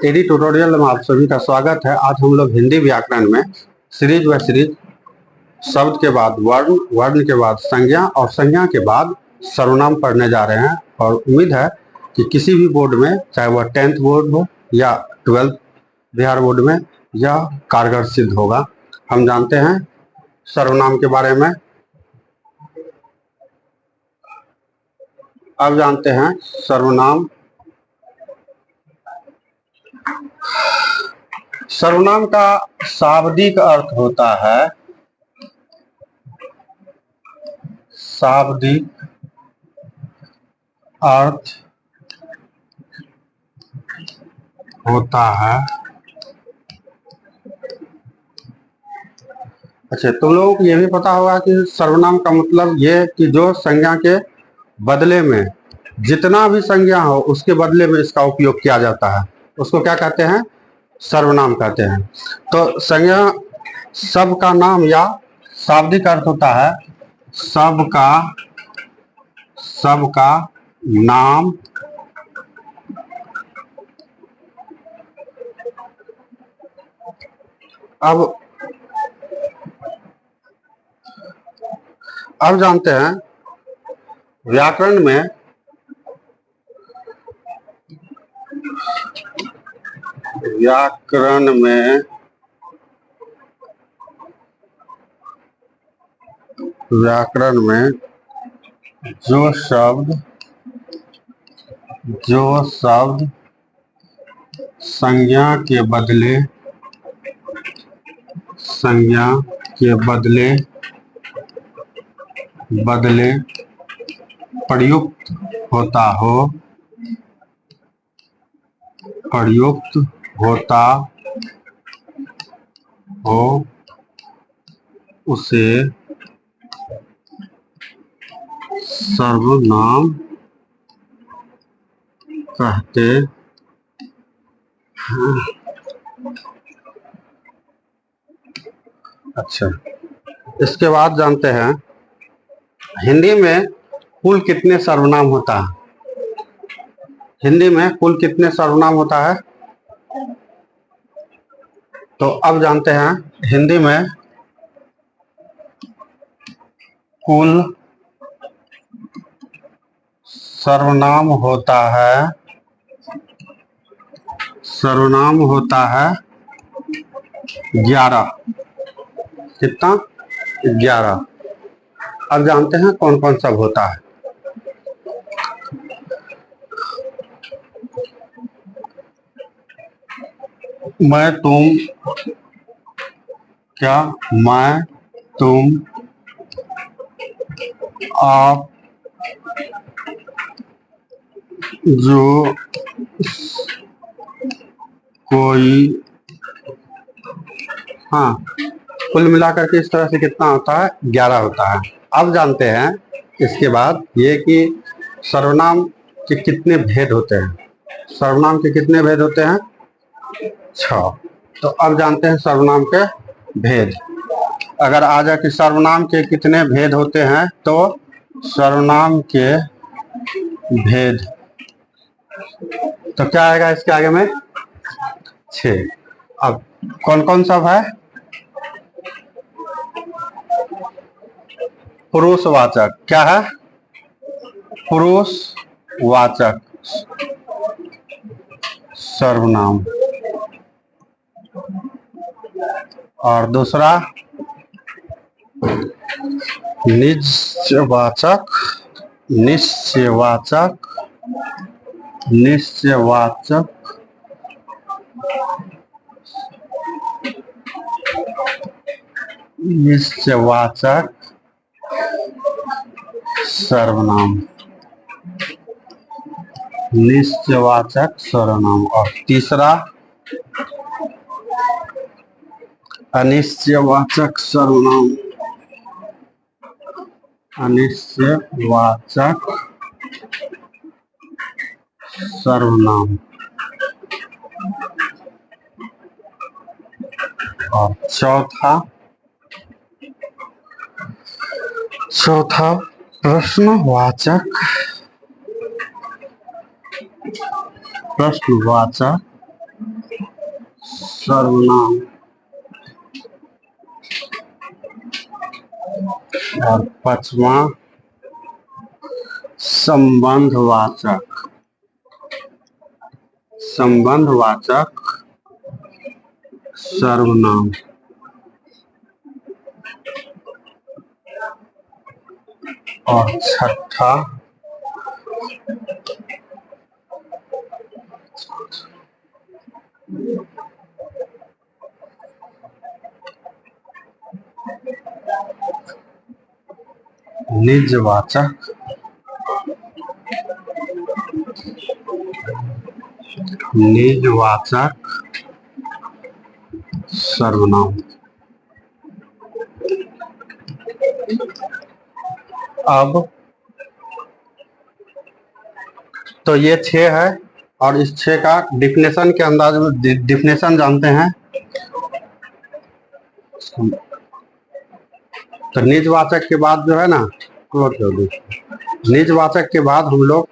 AD tutorial में आप सभी का स्वागत है। आज हम लोग हिंदी व्याकरण में सीरीज व सीरीज शब्द के बाद वर्ण, वर्ण के बाद संज्ञा और संज्ञा के बाद सर्वनाम पढ़ने जा रहे हैं और उम्मीद है कि किसी भी बोर्ड में, चाहे वह 10th बोर्ड हो या 12th बिहार बोर्ड में, यह कारगर सिद्ध होगा। हम जानते हैं सर्वनाम के बारे में। अब जानते हैं सर्वनाम। सर्वनाम का शाब्दिक अर्थ होता है, शाब्दिक अर्थ होता है। अच्छा, तुम लोगों को ये भी पता होगा कि सर्वनाम का मतलब ये कि जो संज्ञा के बदले में जितना भी संज्ञा हो उसके बदले में इसका उपयोग किया जाता है, उसको क्या कहते हैं? सर्वनाम कहते हैं। तो संज्ञा सब का नाम या शाब्दिक अर्थ होता है सबका नाम। अब जानते हैं व्याकरण में जो शब्द संज्ञा के बदले प्रयुक्त होता हो उसे सर्वनाम कहते हैं। अच्छा, इसके बाद जानते हैं हिंदी में कुल कितने सर्वनाम होता है। हिंदी में कुल कितने सर्वनाम होता है? तो अब जानते हैं हिंदी में कुल सर्वनाम होता है 11। कितना? 11। अब जानते हैं कौन कौन सब होता है। मैं, तुम, क्या, मैं, तुम, आप, जो, कोई। हाँ, कुल मिलाकर के इस तरह से कितना होता है? 11 होता है। अब जानते हैं इसके बाद ये कि सर्वनाम के कितने भेद होते हैं। सर्वनाम के कितने भेद होते हैं? 6। तो अब जानते हैं सर्वनाम के भेद। अगर आ जाए कि सर्वनाम के कितने भेद होते हैं, तो सर्वनाम के भेद, तो क्या आएगा इसके आगे में? 6। अब कौन कौन सब है? पुरुषवाचक। क्या है? पुरुषवाचक सर्वनाम। और दूसरा निश्चयवाचक सर्वनाम। और तीसरा अनिश्चयवाचक सर्वनाम। और चौथा प्रश्नवाचक सर्वनाम और पांचवा संबंधवाचक। संबंधवाचक सर्वनाम। और छठा निजवाचक। निजवाचक सर्वनाम। अब तो ये 6 है और इस 6 का डिफिनेशन के अंदाज में डिफिनेशन जानते हैं। तो निजवाचक के बाद जो है ना, क्लोज कर दो। निजवाचक के बाद हम लोग